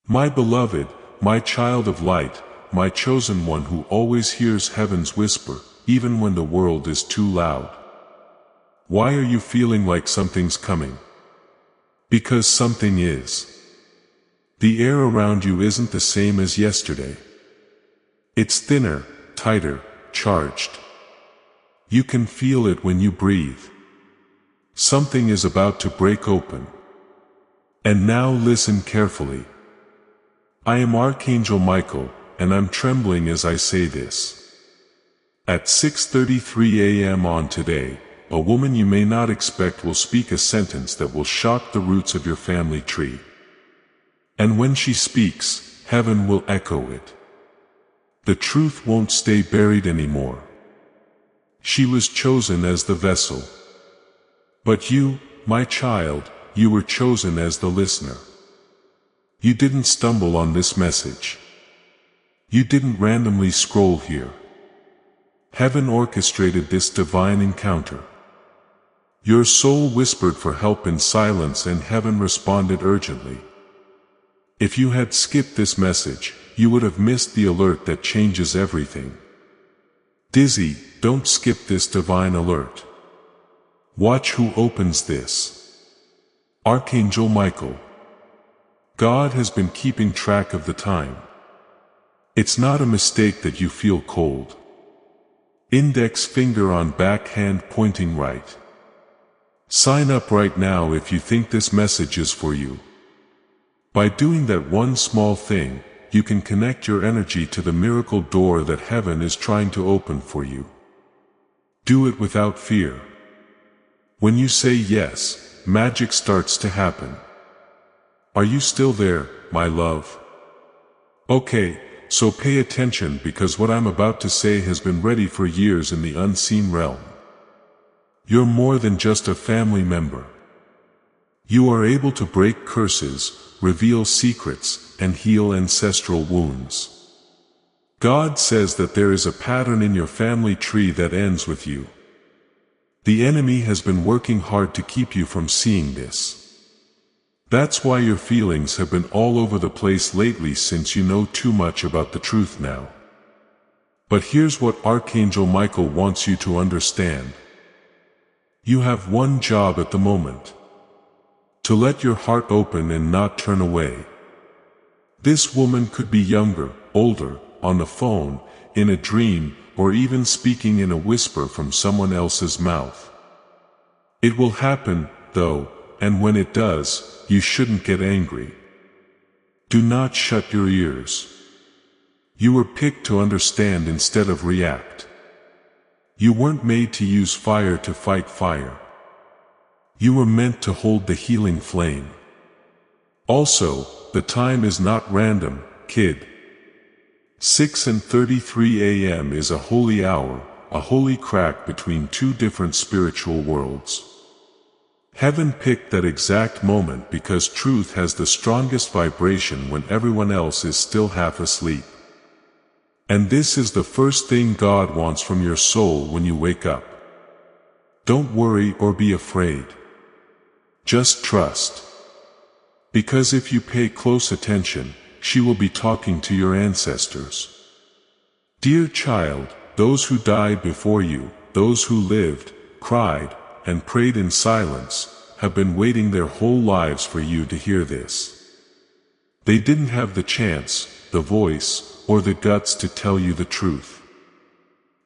My beloved, my child of light, my chosen one who always hears heaven's whisper, even when the world is too loud. Why are you feeling like something's coming? Because something is. The air around you isn't the same as yesterday. It's thinner, tighter, charged. You can feel it when you breathe. Something is about to break open. And now listen carefully. I am Archangel Michael, and I'm trembling as I say this. At 6:33 a.m. on today, a woman you may not expect will speak a sentence that will shock the roots of your family tree. And when she speaks, heaven will echo it. The truth won't stay buried anymore. She was chosen as the vessel. But you, my child, you were chosen as the listener. You didn't stumble on this message. You didn't randomly scroll here. Heaven orchestrated this divine encounter. Your soul whispered for help in silence and heaven responded urgently. If you had skipped this message, you would have missed the alert that changes everything. Dizzy, don't skip this divine alert. Watch who opens this. Archangel Michael. God has been keeping track of the time. It's not a mistake that you feel cold. Index finger on back hand pointing right. Sign up right now if you think this message is for you. By doing that one small thing, you can connect your energy to the miracle door that heaven is trying to open for you. Do it without fear. When you say yes, magic starts to happen. Are you still there, my love? Okay, so pay attention because what I'm about to say has been ready for years in the unseen realm. You're more than just a family member. You are able to break curses, reveal secrets, and heal ancestral wounds. God says that there is a pattern in your family tree that ends with you. The enemy has been working hard to keep you from seeing this. That's why your feelings have been all over the place lately since you know too much about the truth now. But here's what Archangel Michael wants you to understand. You have one job at the moment. To let your heart open and not turn away. This woman could be younger, older, on the phone, in a dream, or even speaking in a whisper from someone else's mouth. It will happen, though, and when it does, you shouldn't get angry. Do not shut your ears. You were picked to understand instead of react. You weren't made to use fire to fight fire. You were meant to hold the healing flame. Also, the time is not random, kid. 6:33 a.m. is a holy hour, a holy crack between two different spiritual worlds. Heaven picked that exact moment because truth has the strongest vibration when everyone else is still half asleep. And this is the first thing God wants from your soul when you wake up. Don't worry or be afraid. Just trust. Because if you pay close attention, she will be talking to your ancestors. Dear child, those who died before you, those who lived, cried, and prayed in silence, have been waiting their whole lives for you to hear this. They didn't have the chance, the voice, or the guts to tell you the truth.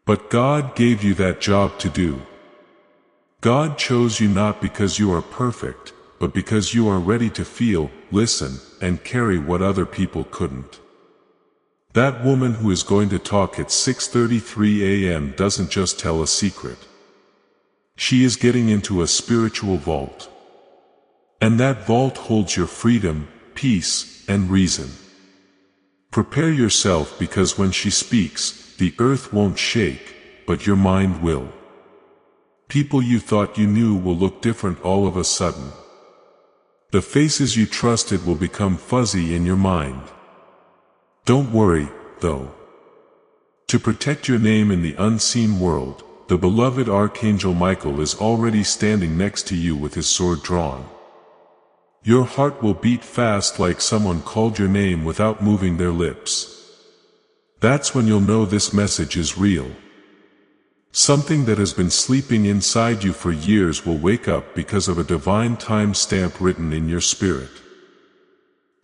But God gave you that job to do. God chose you not because you are perfect, but because you are ready to feel, listen, and carry what other people couldn't. That woman who is going to talk at 6:33 a.m. doesn't just tell a secret. She is getting into a spiritual vault. And that vault holds your freedom, peace, and reason. Prepare yourself because when she speaks, the earth won't shake, but your mind will. People you thought you knew will look different all of a sudden. The faces you trusted will become fuzzy in your mind. Don't worry, though. To protect your name in the unseen world, the beloved Archangel Michael is already standing next to you with his sword drawn. Your heart will beat fast like someone called your name without moving their lips. That's when you'll know this message is real. Something that has been sleeping inside you for years will wake up because of a divine time stamp written in your spirit.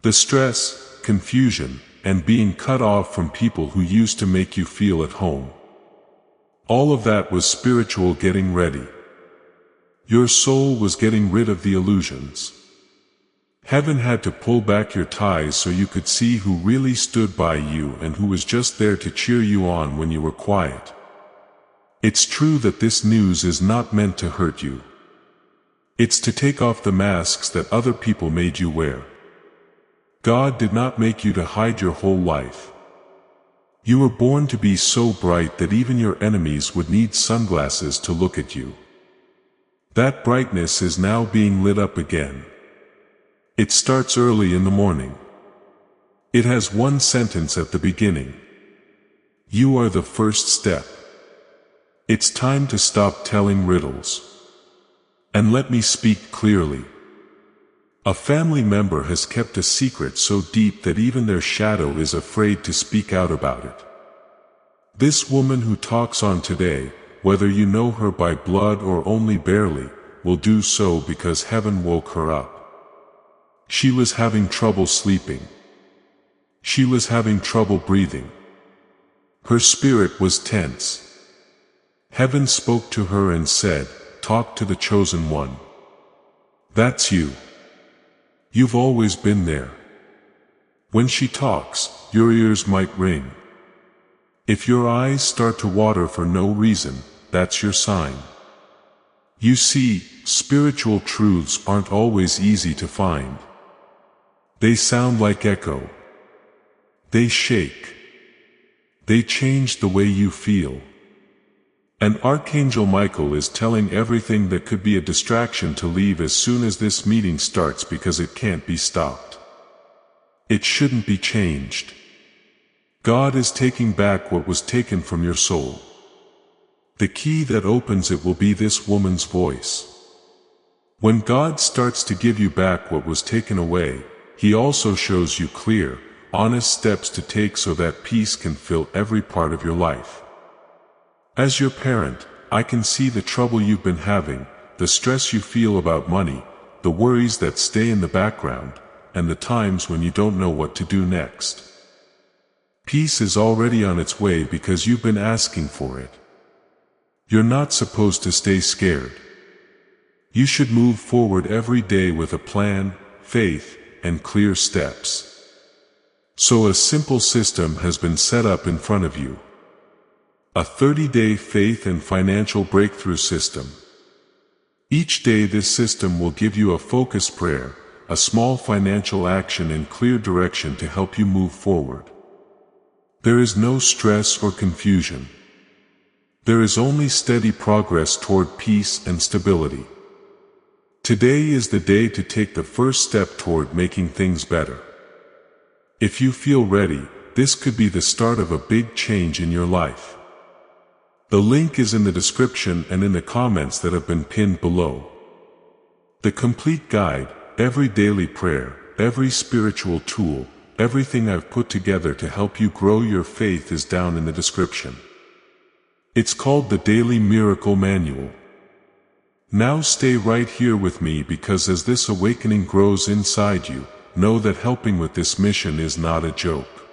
The stress, confusion, and being cut off from people who used to make you feel at home. All of that was spiritual getting ready. Your soul was getting rid of the illusions. Heaven had to pull back your ties so you could see who really stood by you and who was just there to cheer you on when you were quiet. It's true that this news is not meant to hurt you. It's to take off the masks that other people made you wear. God did not make you to hide your whole life. You were born to be so bright that even your enemies would need sunglasses to look at you. That brightness is now being lit up again. It starts early in the morning. It has one sentence at the beginning. You are the first step. It's time to stop telling riddles. And let me speak clearly. A family member has kept a secret so deep that even their shadow is afraid to speak out about it. This woman who talks on today, whether you know her by blood or only barely, will do so because heaven woke her up. She was having trouble sleeping. She was having trouble breathing. Her spirit was tense. Heaven spoke to her and said, "Talk to the chosen one. That's you. You've always been there." When she talks, your ears might ring. If your eyes start to water for no reason, that's your sign. You see, spiritual truths aren't always easy to find. They sound like echo. They shake. They change the way you feel. And Archangel Michael is telling everything that could be a distraction to leave as soon as this meeting starts because it can't be stopped. It shouldn't be changed. God is taking back what was taken from your soul. The key that opens it will be this woman's voice. When God starts to give you back what was taken away, He also shows you clear, honest steps to take so that peace can fill every part of your life. As your parent, I can see the trouble you've been having, the stress you feel about money, the worries that stay in the background, and the times when you don't know what to do next. Peace is already on its way because you've been asking for it. You're not supposed to stay scared. You should move forward every day with a plan, faith, and clear steps. So a simple system has been set up in front of you. A 30-day faith and financial breakthrough system. Each day this system will give you a focused prayer, a small financial action and clear direction to help you move forward. There is no stress or confusion. There is only steady progress toward peace and stability. Today is the day to take the first step toward making things better. If you feel ready, this could be the start of a big change in your life. The link is in the description and in the comments that have been pinned below. The complete guide, every daily prayer, every spiritual tool, everything I've put together to help you grow your faith is down in the description. It's called the Daily Miracle Manual. Now stay right here with me because as this awakening grows inside you, know that helping with this mission is not a joke.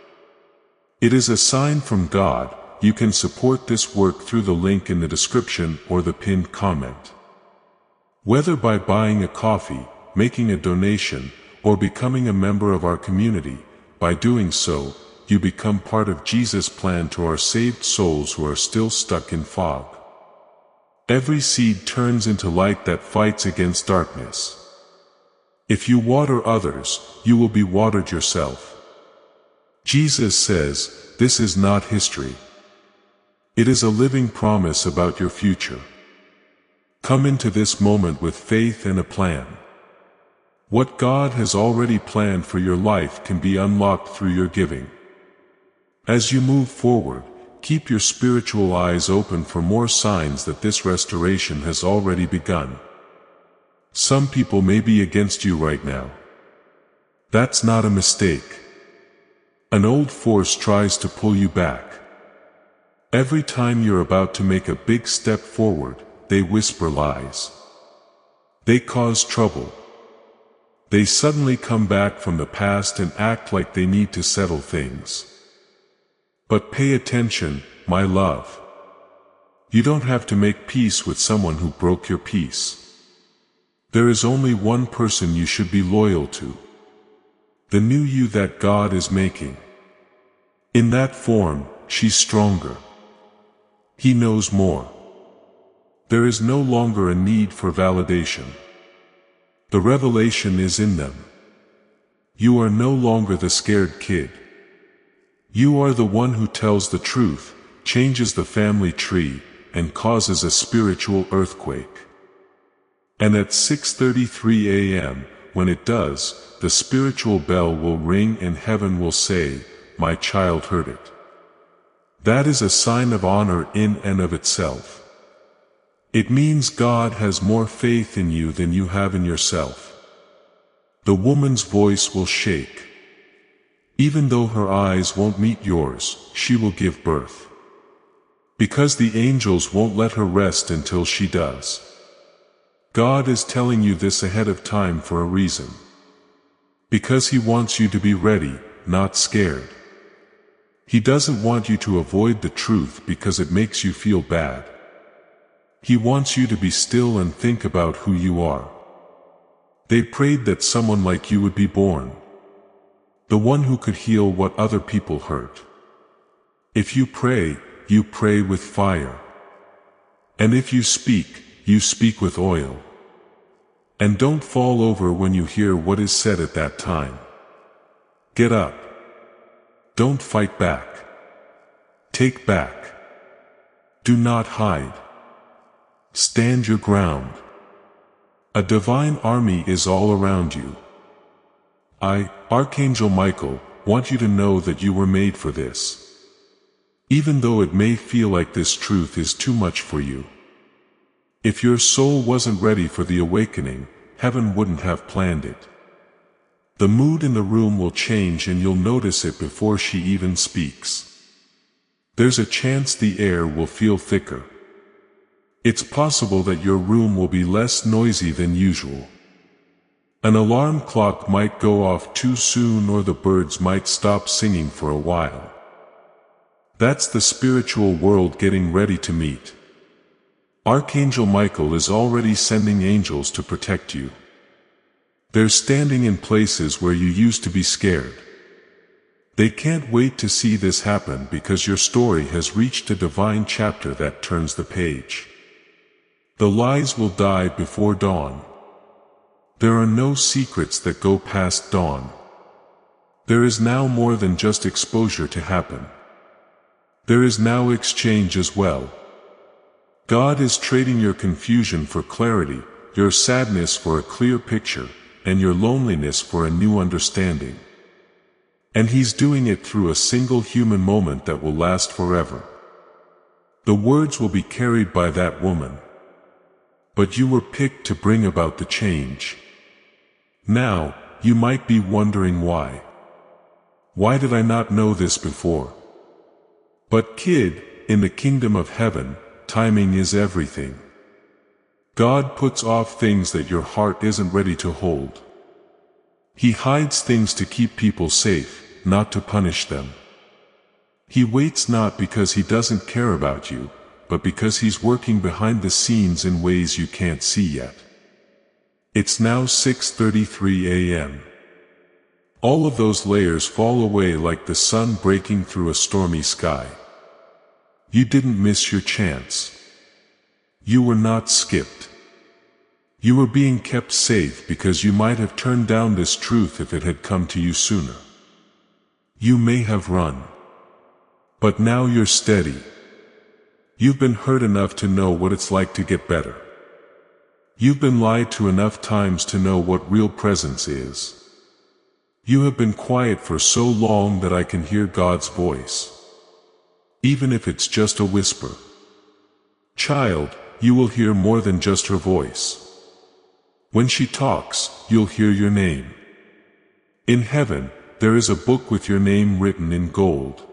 It is a sign from God. You can support this work through the link in the description or the pinned comment. Whether by buying a coffee, making a donation, or becoming a member of our community, by doing so, you become part of Jesus' plan to our saved souls who are still stuck in fog. Every seed turns into light that fights against darkness. If you water others, you will be watered yourself. Jesus says, this is not history. It is a living promise about your future. Come into this moment with faith and a plan. What God has already planned for your life can be unlocked through your giving. As you move forward, keep your spiritual eyes open for more signs that this restoration has already begun. Some people may be against you right now. That's not a mistake. An old force tries to pull you back. Every time you're about to make a big step forward, they whisper lies. They cause trouble. They suddenly come back from the past and act like they need to settle things. But pay attention, my love. You don't have to make peace with someone who broke your peace. There is only one person you should be loyal to. The new you that God is making. In that form, she's stronger. He knows more. There is no longer a need for validation. The revelation is in them. You are no longer the scared kid. You are the one who tells the truth, changes the family tree, and causes a spiritual earthquake. And at 6:33 a.m., when it does, the spiritual bell will ring and heaven will say, "My child heard it." That is a sign of honor in and of itself. It means God has more faith in you than you have in yourself. The woman's voice will shake. Even though her eyes won't meet yours, she will give birth. Because the angels won't let her rest until she does. God is telling you this ahead of time for a reason. Because He wants you to be ready, not scared. He doesn't want you to avoid the truth because it makes you feel bad. He wants you to be still and think about who you are. They prayed that someone like you would be born. The one who could heal what other people hurt. If you pray with fire. And if you speak with oil. And don't fall over when you hear what is said at that time. Get up. Don't fight back. Take back. Do not hide. Stand your ground. A divine army is all around you. I, Archangel Michael, want you to know that you were made for this. Even though it may feel like this truth is too much for you. If your soul wasn't ready for the awakening, heaven wouldn't have planned it. The mood in the room will change and you'll notice it before she even speaks. There's a chance the air will feel thicker. It's possible that your room will be less noisy than usual. An alarm clock might go off too soon or the birds might stop singing for a while. That's the spiritual world getting ready to meet. Archangel Michael is already sending angels to protect you. They're standing in places where you used to be scared. They can't wait to see this happen because your story has reached a divine chapter that turns the page. The lies will die before dawn. There are no secrets that go past dawn. There is now more than just exposure to happen. There is now exchange as well. God is trading your confusion for clarity, your sadness for a clear picture, and your loneliness for a new understanding. And He's doing it through a single human moment that will last forever. The words will be carried by that woman. But you were picked to bring about the change. Now, you might be wondering why. Why did I not know this before? But kid, in the kingdom of heaven, timing is everything. God puts off things that your heart isn't ready to hold. He hides things to keep people safe, not to punish them. He waits not because He doesn't care about you, but because He's working behind the scenes in ways you can't see yet. It's now 6:33 a.m. All of those layers fall away like the sun breaking through a stormy sky. You didn't miss your chance. You were not skipped. You were being kept safe because you might have turned down this truth if it had come to you sooner. You may have run. But now you're steady. You've been hurt enough to know what it's like to get better. You've been lied to enough times to know what real presence is. You have been quiet for so long that I can hear God's voice. Even if it's just a whisper. Child, you will hear more than just her voice. When she talks, you'll hear your name. In heaven, there is a book with your name written in gold.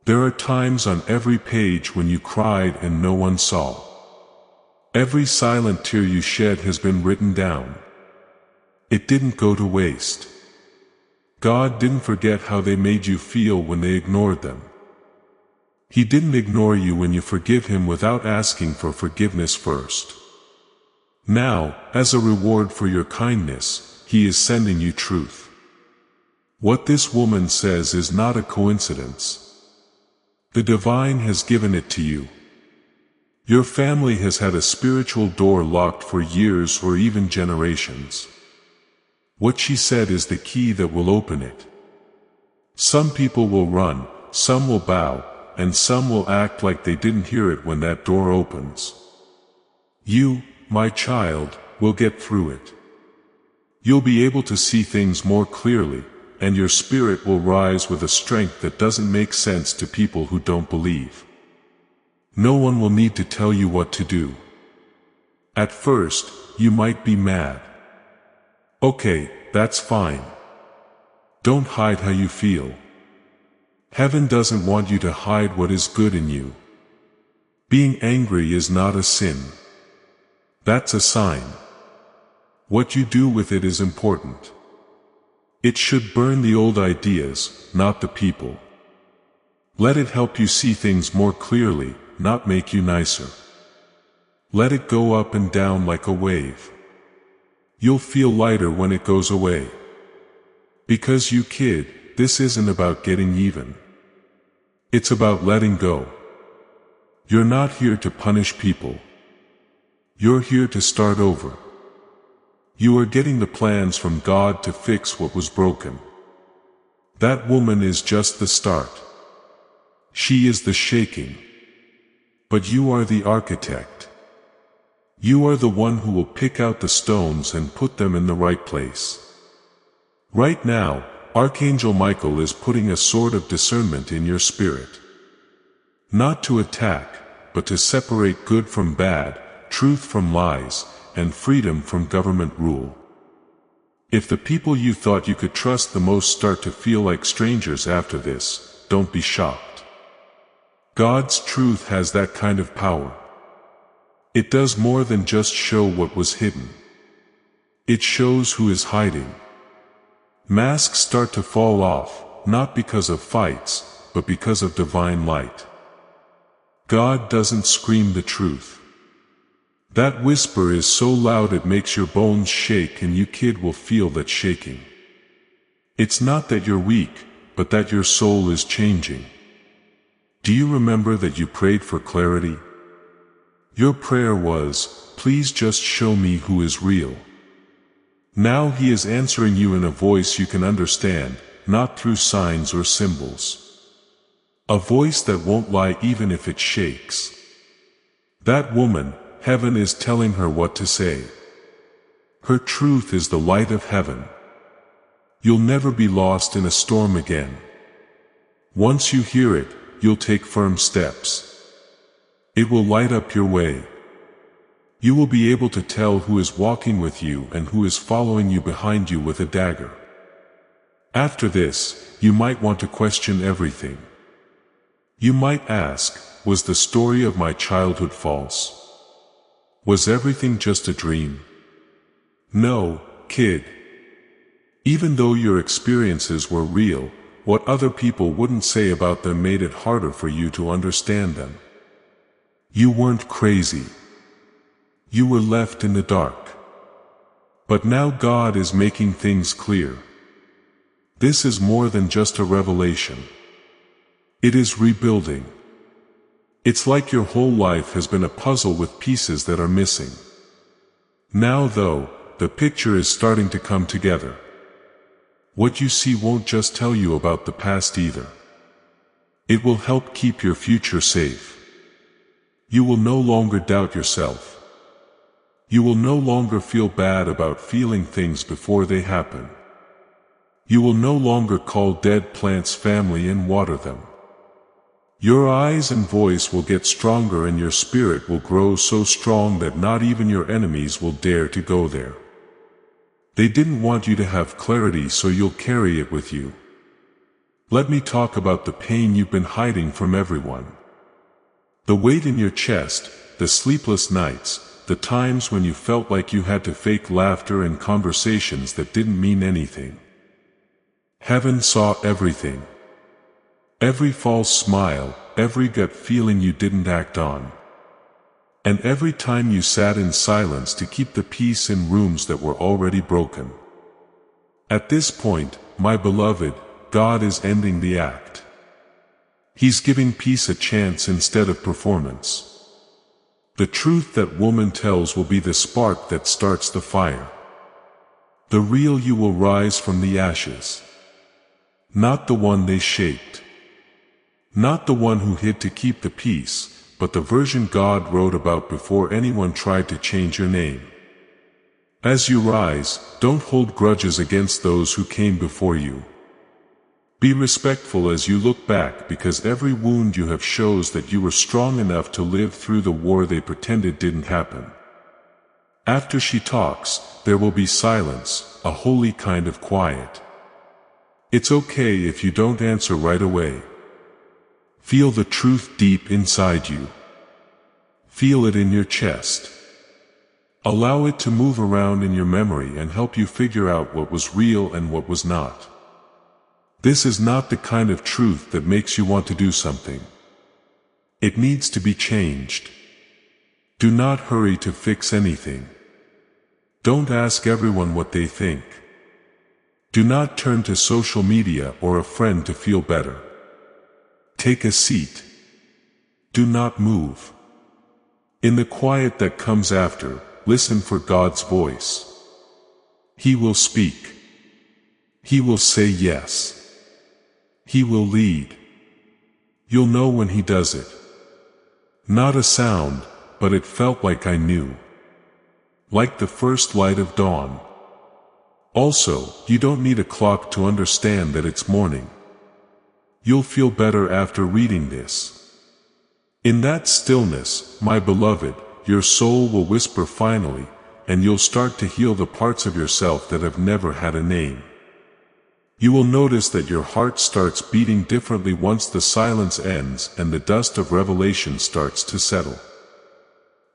There are times on every page when you cried and no one saw. Every silent tear you shed has been written down. It didn't go to waste. God didn't forget how they made you feel when they ignored them. He didn't ignore you when you forgive Him without asking for forgiveness first. Now, as a reward for your kindness, He is sending you truth. What this woman says is not a coincidence. The divine has given it to you. Your family has had a spiritual door locked for years or even generations. What she said is the key that will open it. Some people will run, some will bow, and some will act like they didn't hear it when that door opens. You, my child, will get through it. You'll be able to see things more clearly, and your spirit will rise with a strength that doesn't make sense to people who don't believe. No one will need to tell you what to do. At first, you might be mad. Okay, that's fine. Don't hide how you feel. Heaven doesn't want you to hide what is good in you. Being angry is not a sin. That's a sign. What you do with it is important. It should burn the old ideas, not the people. Let it help you see things more clearly, not make you nicer. Let it go up and down like a wave. You'll feel lighter when it goes away. Because you kid, this isn't about getting even. It's about letting go. You're not here to punish people. You're here to start over. You are getting the plans from God to fix what was broken. That woman is just the start. She is the shaking. But you are the architect. You are the one who will pick out the stones and put them in the right place. Right now, Archangel Michael is putting a sword of discernment in your spirit. Not to attack, but to separate good from bad, truth from lies, and freedom from government rule. If the people you thought you could trust the most start to feel like strangers after this, don't be shocked. God's truth has that kind of power. It does more than just show what was hidden. It shows who is hiding. Masks start to fall off, not because of fights, but because of divine light. God doesn't scream the truth. That whisper is so loud it makes your bones shake, and you kid will feel that shaking. It's not that you're weak, but that your soul is changing. Do you remember that you prayed for clarity? Your prayer was, please just show me who is real. Now He is answering you in a voice you can understand, not through signs or symbols. A voice that won't lie even if it shakes. That woman, heaven is telling her what to say. Her truth is the light of heaven. You'll never be lost in a storm again. Once you hear it, you'll take firm steps. It will light up your way. You will be able to tell who is walking with you and who is following you behind you with a dagger. After this, you might want to question everything. You might ask, was the story of my childhood false? Was everything just a dream? No, kid. Even though your experiences were real, what other people wouldn't say about them made it harder for you to understand them. You weren't crazy. You were left in the dark. But now God is making things clear. This is more than just a revelation. It is rebuilding. It's like your whole life has been a puzzle with pieces that are missing. Now though, the picture is starting to come together. What you see won't just tell you about the past either. It will help keep your future safe. You will no longer doubt yourself. You will no longer feel bad about feeling things before they happen. You will no longer call dead plants family and water them. Your eyes and voice will get stronger and your spirit will grow so strong that not even your enemies will dare to go there. They didn't want you to have clarity, so you'll carry it with you. Let me talk about the pain you've been hiding from everyone. The weight in your chest, the sleepless nights, the times when you felt like you had to fake laughter and conversations that didn't mean anything. Heaven saw everything. Every false smile, every gut feeling you didn't act on. And every time you sat in silence to keep the peace in rooms that were already broken. At this point, my beloved, God is ending the act. He's giving peace a chance instead of performance. The truth that woman tells will be the spark that starts the fire. The real you will rise from the ashes. Not the one they shaped. Not the one who hid to keep the peace, but the version God wrote about before anyone tried to change your name. As you rise, don't hold grudges against those who came before you. Be respectful as you look back, because every wound you have shows that you were strong enough to live through the war they pretended didn't happen. After she talks, there will be silence, a holy kind of quiet. It's okay if you don't answer right away. Feel the truth deep inside you. Feel it in your chest. Allow it to move around in your memory and help you figure out what was real and what was not. This is not the kind of truth that makes you want to do something. It needs to be changed. Do not hurry to fix anything. Don't ask everyone what they think. Do not turn to social media or a friend to feel better. Take a seat. Do not move. In the quiet that comes after, listen for God's voice. He will speak. He will say yes. He will lead. You'll know when He does it. Not a sound, but it felt like I knew. Like the first light of dawn. Also, you don't need a clock to understand that it's morning. You'll feel better after reading this. In that stillness, my beloved, your soul will whisper finally, and you'll start to heal the parts of yourself that have never had a name. You will notice that your heart starts beating differently once the silence ends and the dust of revelation starts to settle.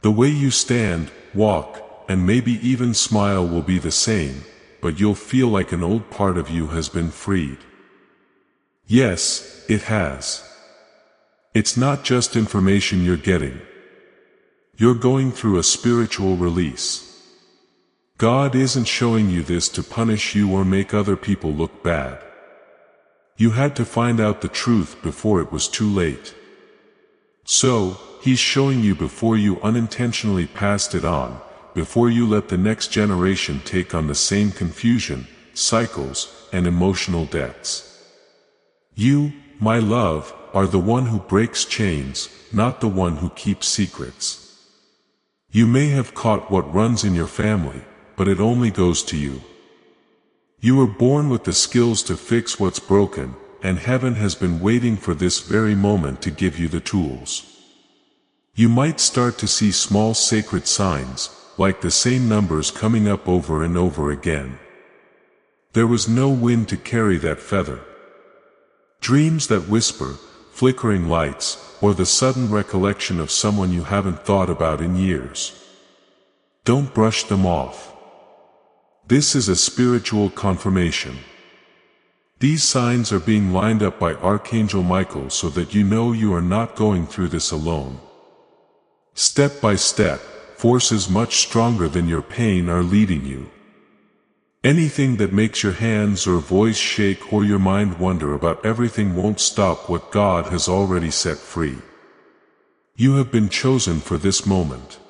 The way you stand, walk, and maybe even smile will be the same, but you'll feel like an old part of you has been freed. Yes, it has. It's not just information you're getting. You're going through a spiritual release. God isn't showing you this to punish you or make other people look bad. You had to find out the truth before it was too late. So, He's showing you before you unintentionally passed it on, before you let the next generation take on the same confusion, cycles, and emotional debts. You, my love, are the one who breaks chains, not the one who keeps secrets. You may have caught what runs in your family, but it only goes to you. You were born with the skills to fix what's broken, and heaven has been waiting for this very moment to give you the tools. You might start to see small sacred signs, like the same numbers coming up over and over again. There was no wind to carry that feather. Dreams that whisper, flickering lights, or the sudden recollection of someone you haven't thought about in years. Don't brush them off. This is a spiritual confirmation. These signs are being lined up by Archangel Michael so that you know you are not going through this alone. Step by step, forces much stronger than your pain are leading you. Anything that makes your hands or voice shake or your mind wonder about everything won't stop what God has already set free. You have been chosen for this moment.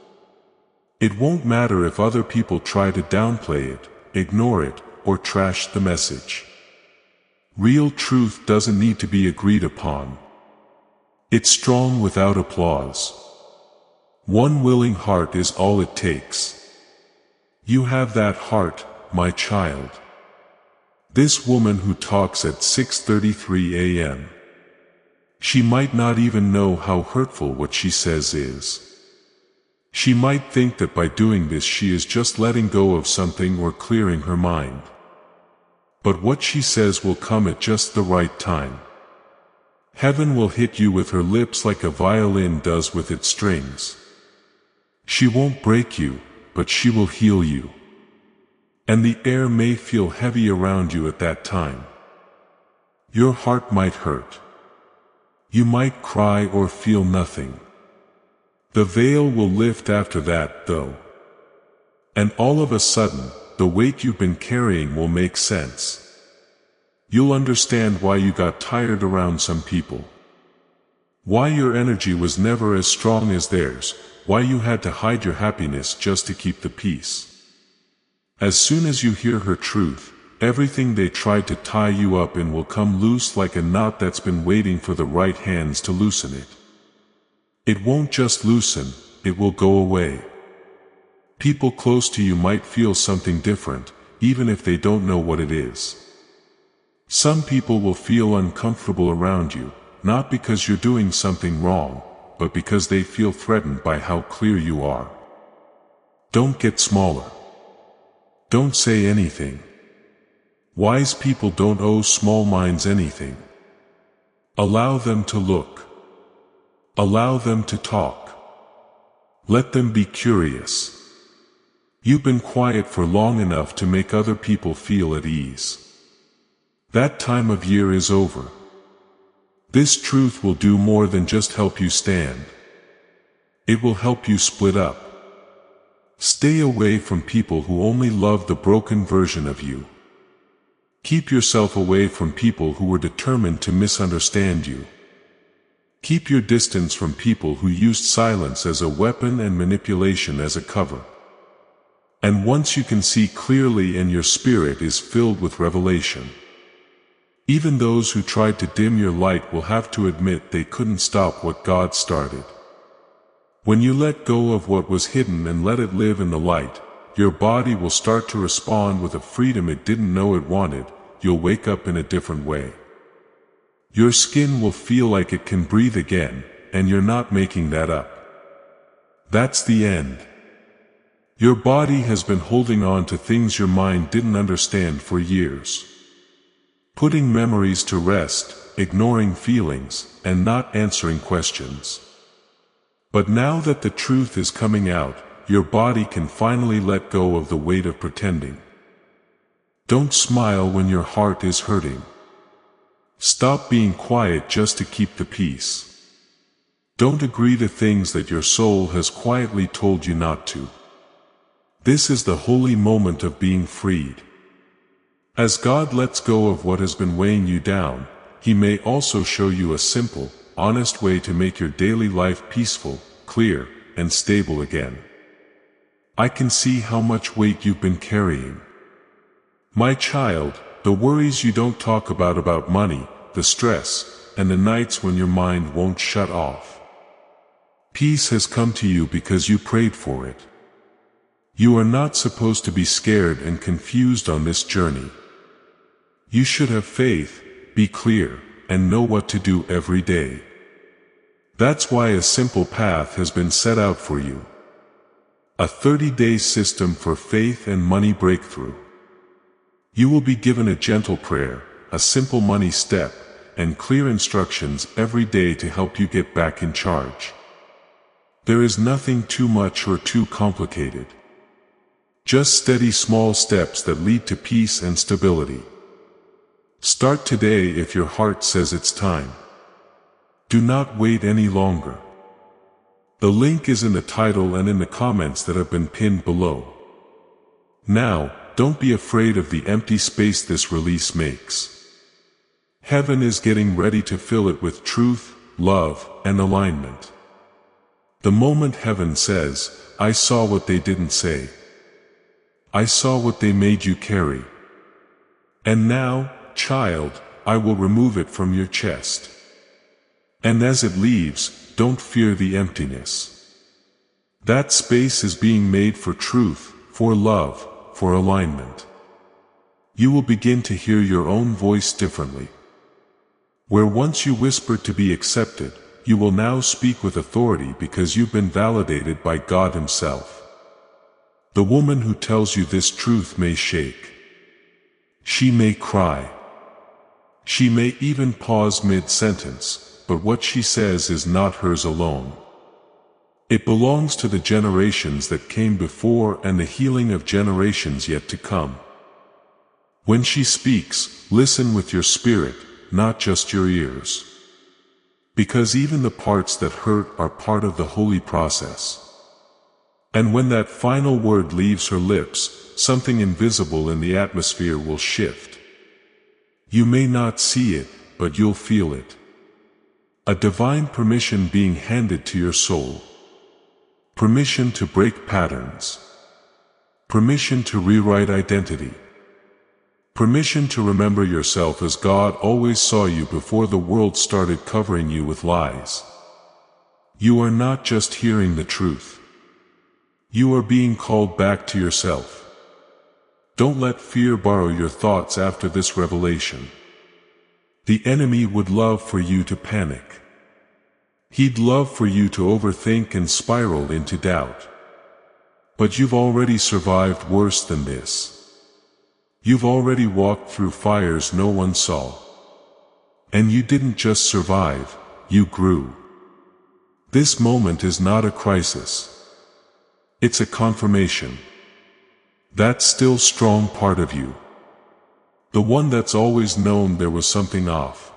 It won't matter if other people try to downplay it, ignore it, or trash the message. Real truth doesn't need to be agreed upon. It's strong without applause. One willing heart is all it takes. You have that heart, my child. This woman who talks at 6:33 a.m. She might not even know how hurtful what she says is. She might think that by doing this she is just letting go of something or clearing her mind. But what she says will come at just the right time. Heaven will hit you with her lips like a violin does with its strings. She won't break you, but she will heal you. And the air may feel heavy around you at that time. Your heart might hurt. You might cry or feel nothing. The veil will lift after that, though. And all of a sudden, the weight you've been carrying will make sense. You'll understand why you got tired around some people. Why your energy was never as strong as theirs, why you had to hide your happiness just to keep the peace. As soon as you hear her truth, everything they tried to tie you up in will come loose like a knot that's been waiting for the right hands to loosen it. It won't just loosen, it will go away. People close to you might feel something different, even if they don't know what it is. Some people will feel uncomfortable around you, not because you're doing something wrong, but because they feel threatened by how clear you are. Don't get smaller. Don't say anything. Wise people don't owe small minds anything. Allow them to look. Allow them to talk. Let them be curious. You've been quiet for long enough to make other people feel at ease. That time of year is over. This truth will do more than just help you stand. It will help you split up. Stay away from people who only love the broken version of you. Keep yourself away from people who were determined to misunderstand you. Keep your distance from people who used silence as a weapon and manipulation as a cover. And once you can see clearly and your spirit is filled with revelation, even those who tried to dim your light will have to admit they couldn't stop what God started. When you let go of what was hidden and let it live in the light, your body will start to respond with a freedom it didn't know it wanted. You'll wake up in a different way. Your skin will feel like it can breathe again, and you're not making that up. That's the end. Your body has been holding on to things your mind didn't understand for years. Putting memories to rest, ignoring feelings, and not answering questions. But now that the truth is coming out, your body can finally let go of the weight of pretending. Don't smile when your heart is hurting. Stop being quiet just to keep the peace. Don't agree to things that your soul has quietly told you not to. This is the holy moment of being freed. As God lets go of what has been weighing you down, He may also show you a simple, honest way to make your daily life peaceful, clear, and stable again. I can see how much weight you've been carrying. My child, the worries you don't talk about money, the stress, and the nights when your mind won't shut off. Peace has come to you because you prayed for it. You are not supposed to be scared and confused on this journey. You should have faith, be clear, and know what to do every day. That's why a simple path has been set out for you. A 30-day system for faith and money breakthrough. You will be given a gentle prayer, a simple money step, and clear instructions every day to help you get back in charge. There is nothing too much or too complicated. Just steady small steps that lead to peace and stability. Start today if your heart says it's time. Do not wait any longer. The link is in the title and in the comments that have been pinned below. Now, don't be afraid of the empty space this release makes. Heaven is getting ready to fill it with truth, love, and alignment. The moment heaven says, I saw what they didn't say. I saw what they made you carry. And now, child, I will remove it from your chest. And as it leaves, don't fear the emptiness. That space is being made for truth, for love, for alignment. You will begin to hear your own voice differently. Where once you whispered to be accepted, you will now speak with authority because you've been validated by God Himself. The woman who tells you this truth may shake. She may cry. She may even pause mid-sentence, but what she says is not hers alone. It belongs to the generations that came before and the healing of generations yet to come. When she speaks, listen with your spirit, not just your ears. Because even the parts that hurt are part of the holy process. And when that final word leaves her lips, something invisible in the atmosphere will shift. You may not see it, but you'll feel it. A divine permission being handed to your soul. Permission to break patterns. Permission to rewrite identity. Permission to remember yourself as God always saw you before the world started covering you with lies. You are not just hearing the truth. You are being called back to yourself. Don't let fear borrow your thoughts after this revelation. The enemy would love for you to panic. He'd love for you to overthink and spiral into doubt. But you've already survived worse than this. You've already walked through fires no one saw. And you didn't just survive, you grew. This moment is not a crisis. It's a confirmation. That still strong part of you, the one that's always known there was something off,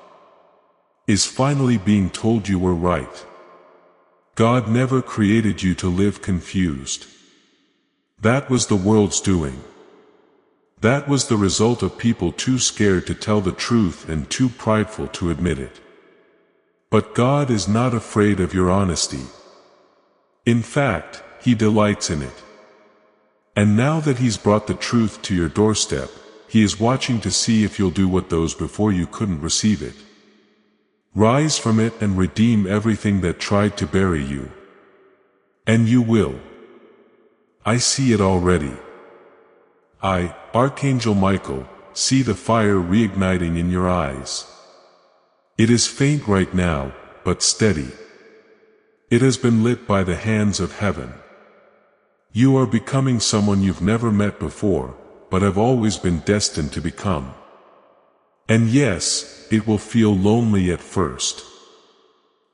is finally being told you were right. God never created you to live confused. That was the world's doing. That was the result of people too scared to tell the truth and too prideful to admit it. But God is not afraid of your honesty. In fact, He delights in it. And now that He's brought the truth to your doorstep, He is watching to see if you'll do what those before you couldn't receive it. Rise from it and redeem everything that tried to bury you. And you will. I see it already. I, Archangel Michael, see the fire reigniting in your eyes. It is faint right now, but steady. It has been lit by the hands of heaven. You are becoming someone you've never met before, but have always been destined to become. And yes, it will feel lonely at first.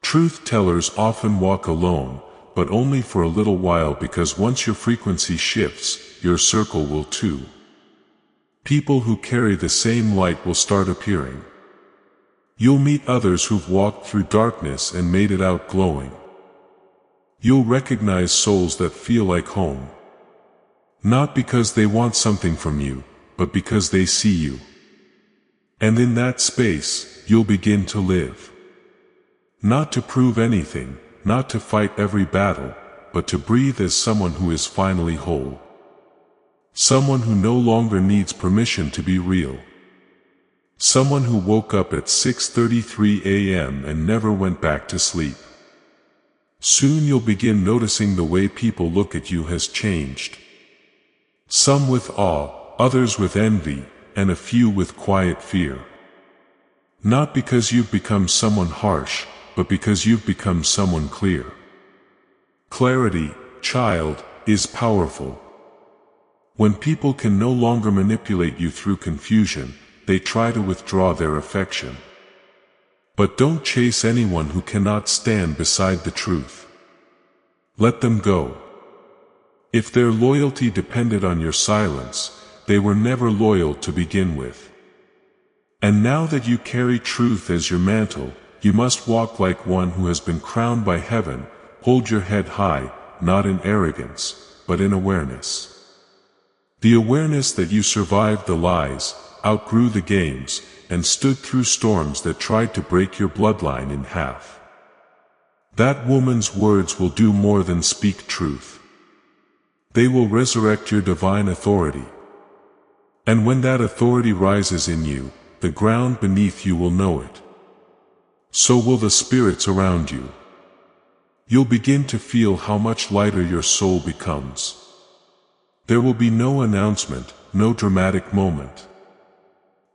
Truth tellers often walk alone, but only for a little while, because once your frequency shifts, your circle will too. People who carry the same light will start appearing. You'll meet others who've walked through darkness and made it out glowing. You'll recognize souls that feel like home. Not because they want something from you, but because they see you. And in that space, you'll begin to live. Not to prove anything, not to fight every battle, but to breathe as someone who is finally whole. Someone who no longer needs permission to be real. Someone who woke up at 6:33 a.m. and never went back to sleep. Soon you'll begin noticing the way people look at you has changed. Some with awe, others with envy, and a few with quiet fear. Not because you've become someone harsh, but because you've become someone clear. Clarity, child, is powerful. When people can no longer manipulate you through confusion, they try to withdraw their affection. But don't chase anyone who cannot stand beside the truth. Let them go. If their loyalty depended on your silence, they were never loyal to begin with. And now that you carry truth as your mantle, you must walk like one who has been crowned by heaven. Hold your head high, not in arrogance, but in awareness. The awareness that you survived the lies, outgrew the games, and stood through storms that tried to break your bloodline in half. That woman's words will do more than speak truth. They will resurrect your divine authority. And when that authority rises in you, the ground beneath you will know it. So will the spirits around you. You'll begin to feel how much lighter your soul becomes. There will be no announcement, no dramatic moment.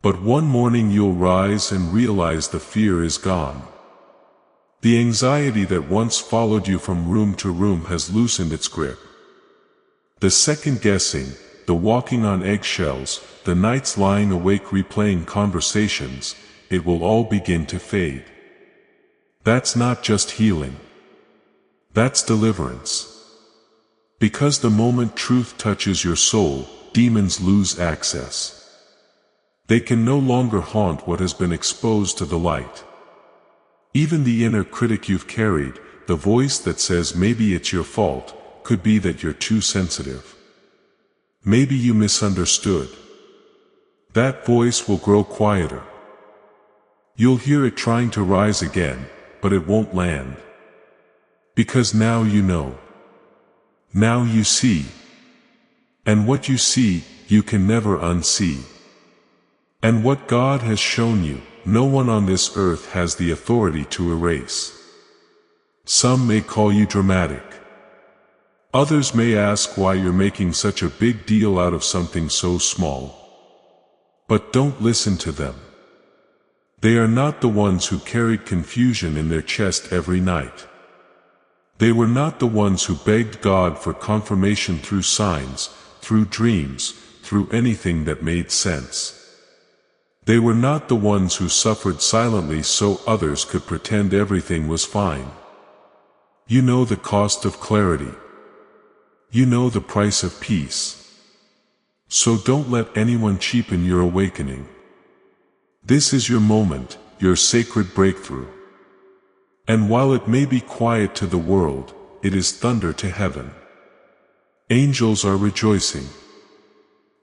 But one morning you'll rise and realize the fear is gone. The anxiety that once followed you from room to room has loosened its grip. The second guessing, the walking on eggshells, the nights lying awake replaying conversations, it will all begin to fade. That's not just healing. That's deliverance. Because the moment truth touches your soul, demons lose access. They can no longer haunt what has been exposed to the light. Even the inner critic you've carried, the voice that says maybe it's your fault, could be that you're too sensitive. Maybe you misunderstood. That voice will grow quieter. You'll hear it trying to rise again, but it won't land. Because now you know. Now you see. And what you see, you can never unsee. And what God has shown you, no one on this earth has the authority to erase. Some may call you dramatic. Others may ask why you're making such a big deal out of something so small. But don't listen to them. They are not the ones who carried confusion in their chest every night. They were not the ones who begged God for confirmation through signs, through dreams, through anything that made sense. They were not the ones who suffered silently so others could pretend everything was fine. You know the cost of clarity. You know the price of peace. So don't let anyone cheapen your awakening. This is your moment, your sacred breakthrough. And while it may be quiet to the world, it is thunder to heaven. Angels are rejoicing.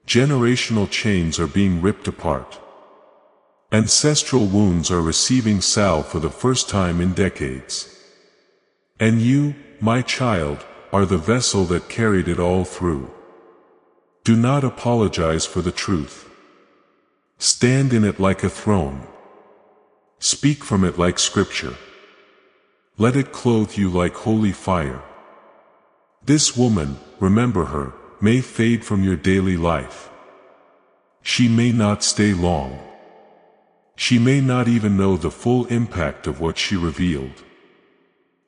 Generational chains are being ripped apart. Ancestral wounds are receiving salve for the first time in decades. And you, my child, are the vessel that carried it all through. Do not apologize for the truth. Stand in it like a throne. Speak from it like scripture. Let it clothe you like holy fire. This woman, remember her, may fade from your daily life. She may not stay long. She may not even know the full impact of what she revealed.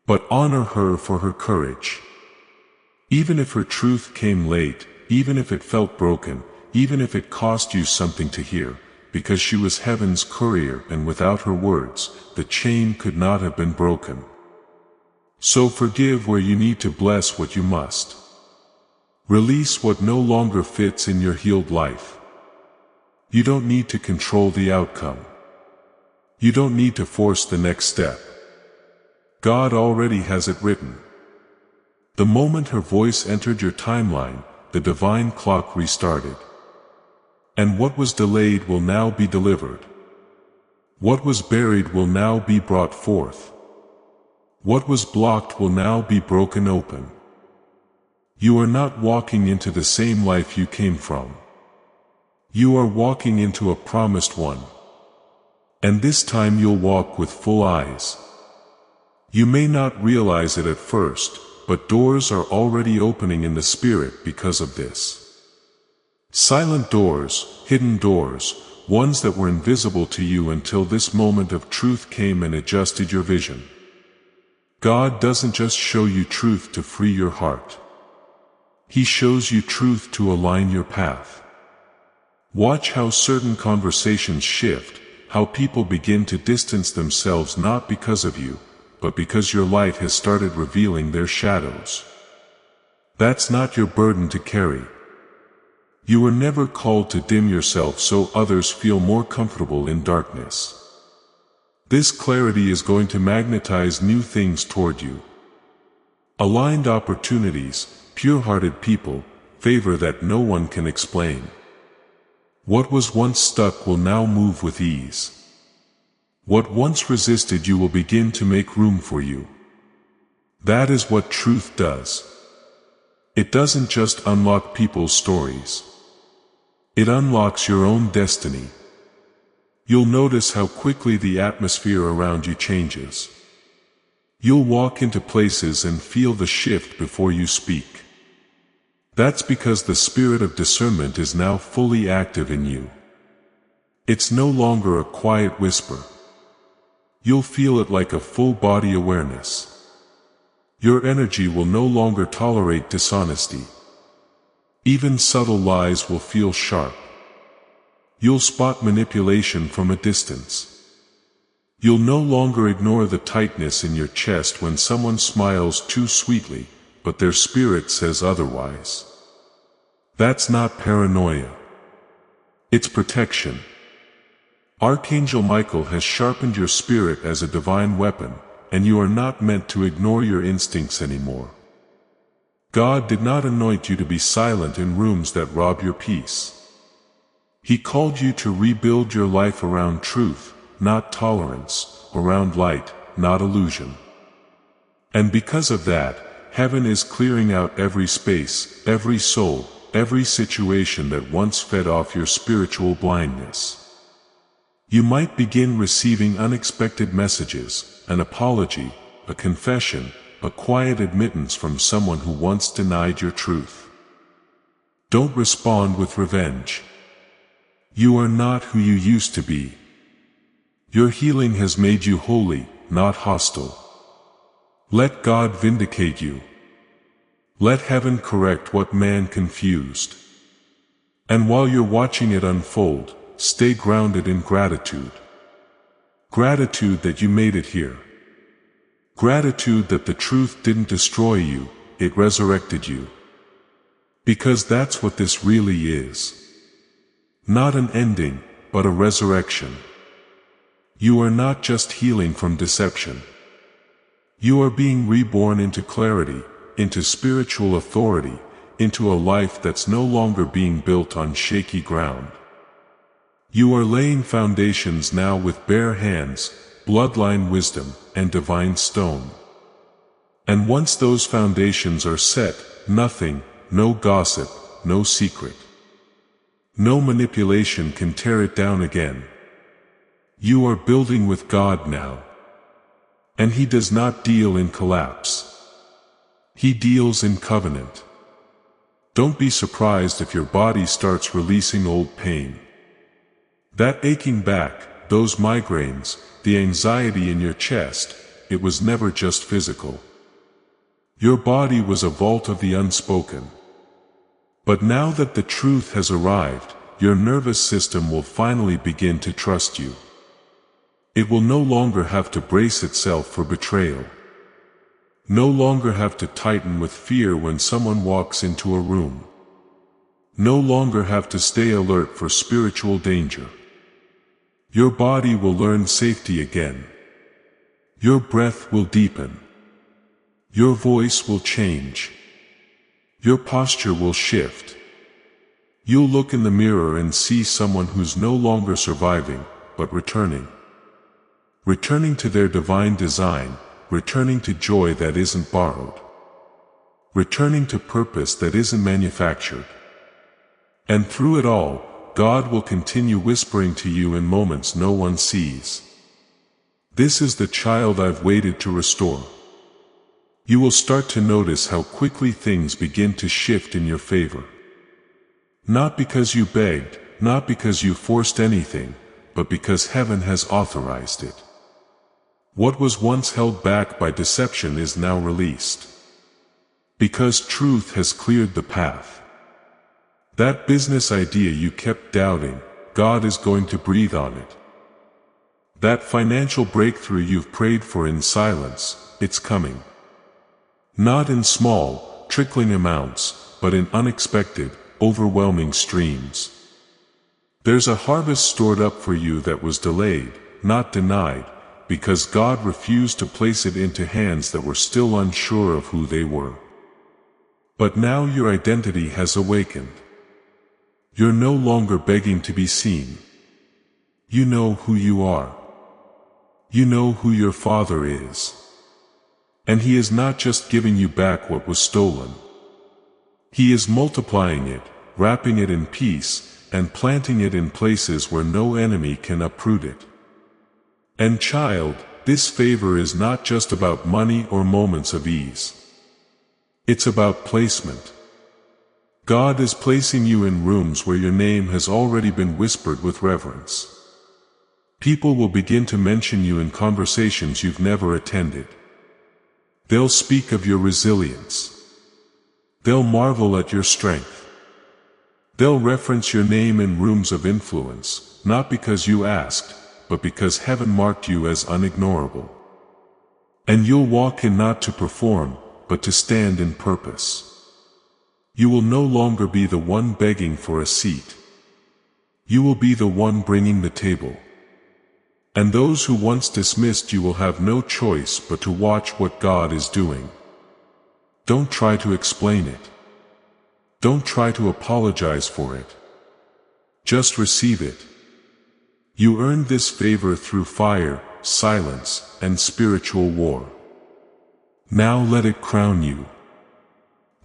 But honor her for her courage. Even if her truth came late, even if it felt broken, even if it cost you something to hear, because she was heaven's courier and without her words, the chain could not have been broken. So forgive where you need to bless what you must. Release what no longer fits in your healed life. You don't need to control the outcome. You don't need to force the next step. God already has it written. The moment her voice entered your timeline, the divine clock restarted. And what was delayed will now be delivered. What was buried will now be brought forth. What was blocked will now be broken open. You are not walking into the same life you came from. You are walking into a promised one. And this time you'll walk with full eyes. You may not realize it at first, but doors are already opening in the spirit because of this. Silent doors, hidden doors, ones that were invisible to you until this moment of truth came and adjusted your vision. God doesn't just show you truth to free your heart. He shows you truth to align your path. Watch how certain conversations shift, how people begin to distance themselves not because of you, but because your light has started revealing their shadows. That's not your burden to carry. You were never called to dim yourself so others feel more comfortable in darkness. This clarity is going to magnetize new things toward you. Aligned opportunities, pure-hearted people, favor that no one can explain. What was once stuck will now move with ease. What once resisted you will begin to make room for you. That is what truth does. It doesn't just unlock people's stories. It unlocks your own destiny. You'll notice how quickly the atmosphere around you changes. You'll walk into places and feel the shift before you speak. That's because the spirit of discernment is now fully active in you. It's no longer a quiet whisper. You'll feel it like a full-body awareness. Your energy will no longer tolerate dishonesty. Even subtle lies will feel sharp. You'll spot manipulation from a distance. You'll no longer ignore the tightness in your chest when someone smiles too sweetly, but their spirit says otherwise. That's not paranoia. It's protection. Archangel Michael has sharpened your spirit as a divine weapon, and you are not meant to ignore your instincts anymore. God did not anoint you to be silent in rooms that rob your peace. He called you to rebuild your life around truth, not tolerance, around light, not illusion. And because of that, heaven is clearing out every space, every soul, every situation that once fed off your spiritual blindness. You might begin receiving unexpected messages, an apology, a confession, a quiet admittance from someone who once denied your truth. Don't respond with revenge. You are not who you used to be. Your healing has made you holy, not hostile. Let God vindicate you. Let heaven correct what man confused. And while you're watching it unfold, stay grounded in gratitude. Gratitude that you made it here. Gratitude that the truth didn't destroy you, it resurrected you. Because that's what this really is. Not an ending, but a resurrection. You are not just healing from deception. You are being reborn into clarity, into spiritual authority, into a life that's no longer being built on shaky ground. You are laying foundations now with bare hands, bloodline wisdom, and divine stone. And once those foundations are set, nothing, no gossip, no secret, no manipulation can tear it down again. You are building with God now. And He does not deal in collapse. He deals in covenant. Don't be surprised if your body starts releasing old pain. That aching back, those migraines, the anxiety in your chest, it was never just physical. Your body was a vault of the unspoken. But now that the truth has arrived, your nervous system will finally begin to trust you. It will no longer have to brace itself for betrayal. No longer have to tighten with fear when someone walks into a room. No longer have to stay alert for spiritual danger. Your body will learn safety again. Your breath will deepen. Your voice will change. Your posture will shift. You'll look in the mirror and see someone who's no longer surviving, but returning. Returning to their divine design, returning to joy that isn't borrowed. Returning to purpose that isn't manufactured. And through it all, God will continue whispering to you in moments no one sees. This is the child I've waited to restore. You will start to notice how quickly things begin to shift in your favor. Not because you begged, not because you forced anything, but because heaven has authorized it. What was once held back by deception is now released. Because truth has cleared the path. That business idea you kept doubting, God is going to breathe on it. That financial breakthrough you've prayed for in silence, it's coming. Not in small, trickling amounts, but in unexpected, overwhelming streams. There's a harvest stored up for you that was delayed, not denied, because God refused to place it into hands that were still unsure of who they were. But now your identity has awakened. You're no longer begging to be seen. You know who you are. You know who your Father is. And He is not just giving you back what was stolen. He is multiplying it, wrapping it in peace, and planting it in places where no enemy can uproot it. And child, this favor is not just about money or moments of ease. It's about placement. God is placing you in rooms where your name has already been whispered with reverence. People will begin to mention you in conversations you've never attended. They'll speak of your resilience. They'll marvel at your strength. They'll reference your name in rooms of influence, not because you asked, but because heaven marked you as unignorable. And you'll walk in not to perform, but to stand in purpose. You will no longer be the one begging for a seat. You will be the one bringing the table. And those who once dismissed you will have no choice but to watch what God is doing. Don't try to explain it. Don't try to apologize for it. Just receive it. You earned this favor through fire, silence, and spiritual war. Now let it crown you.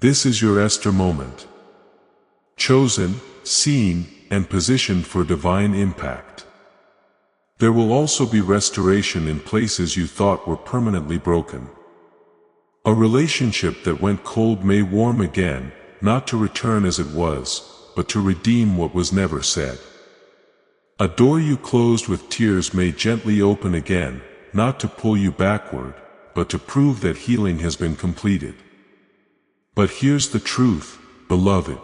This is your Esther moment. Chosen, seen, and positioned for divine impact. There will also be restoration in places you thought were permanently broken. A relationship that went cold may warm again, not to return as it was, but to redeem what was never said. A door you closed with tears may gently open again, not to pull you backward, but to prove that healing has been completed. But here's the truth, beloved.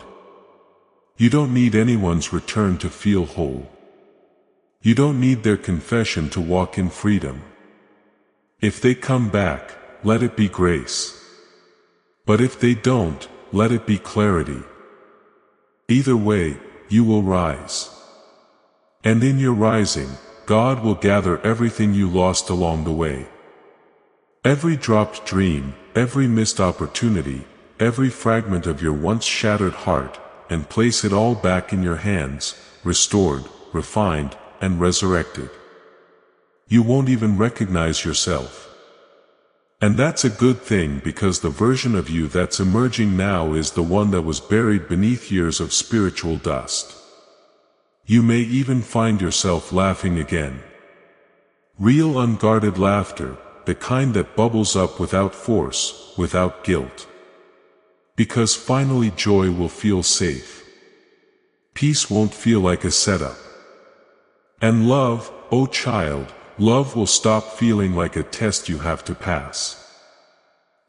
You don't need anyone's return to feel whole. You don't need their confession to walk in freedom. If they come back, let it be grace. But if they don't, let it be clarity. Either way, you will rise. And in your rising, God will gather everything you lost along the way. Every dropped dream, every missed opportunity, every fragment of your once shattered heart, and place it all back in your hands, restored, refined, and resurrected. You won't even recognize yourself. And that's a good thing, because the version of you that's emerging now is the one that was buried beneath years of spiritual dust. You may even find yourself laughing again. Real unguarded laughter, the kind that bubbles up without force, without guilt. Because finally joy will feel safe. Peace won't feel like a setup. And love, oh child, love will stop feeling like a test you have to pass.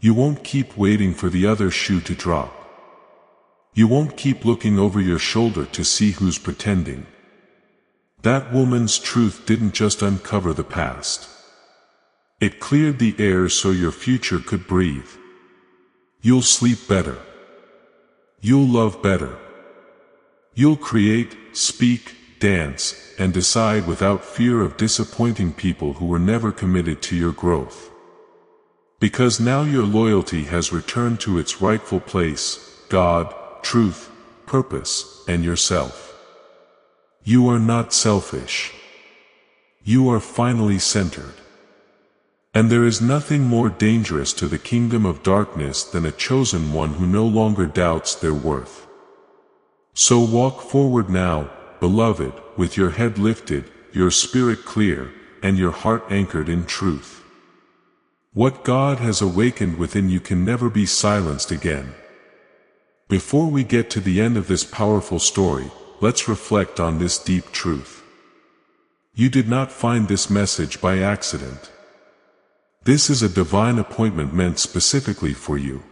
You won't keep waiting for the other shoe to drop. You won't keep looking over your shoulder to see who's pretending. That woman's truth didn't just uncover the past. It cleared the air so your future could breathe. You'll sleep better. You'll love better. You'll create, speak, dance, and decide without fear of disappointing people who were never committed to your growth. Because now your loyalty has returned to its rightful place, God, truth, purpose, and yourself. You are not selfish. You are finally centered. And there is nothing more dangerous to the kingdom of darkness than a chosen one who no longer doubts their worth. So walk forward now, beloved, with your head lifted, your spirit clear, and your heart anchored in truth. What God has awakened within you can never be silenced again. Before we get to the end of this powerful story, let's reflect on this deep truth. You did not find this message by accident. This is a divine appointment meant specifically for you.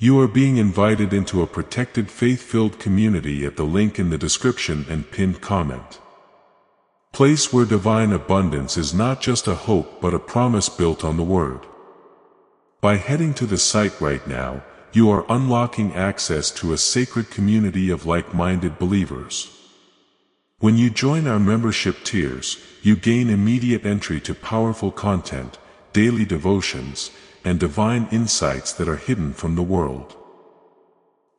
You are being invited into a protected faith-filled community at the link in the description and pinned comment. Place where divine abundance is not just a hope but a promise built on the Word. By heading to the site right now, you are unlocking access to a sacred community of like-minded believers. When you join our membership tiers, you gain immediate entry to powerful content, daily devotions, and divine insights that are hidden from the world.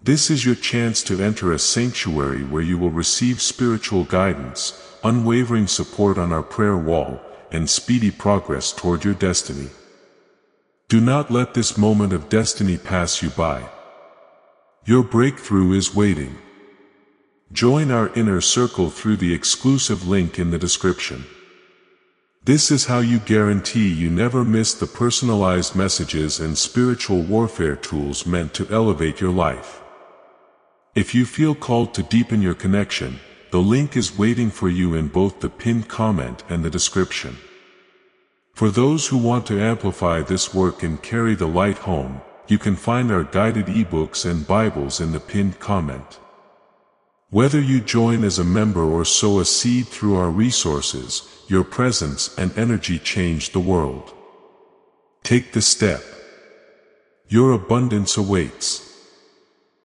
This is your chance to enter a sanctuary where you will receive spiritual guidance, unwavering support on our prayer wall, and speedy progress toward your destiny. Do not let this moment of destiny pass you by. Your breakthrough is waiting. Join our inner circle through the exclusive link in the description. This is how you guarantee you never miss the personalized messages and spiritual warfare tools meant to elevate your life. If you feel called to deepen your connection, The link is waiting for you in both the pinned comment and the description. For those who want to amplify this work and carry the light home, you can find our guided ebooks and Bibles in the pinned comment. Whether you join as a member or sow a seed through our resources, your presence and energy change the world. Take the step. Your abundance awaits.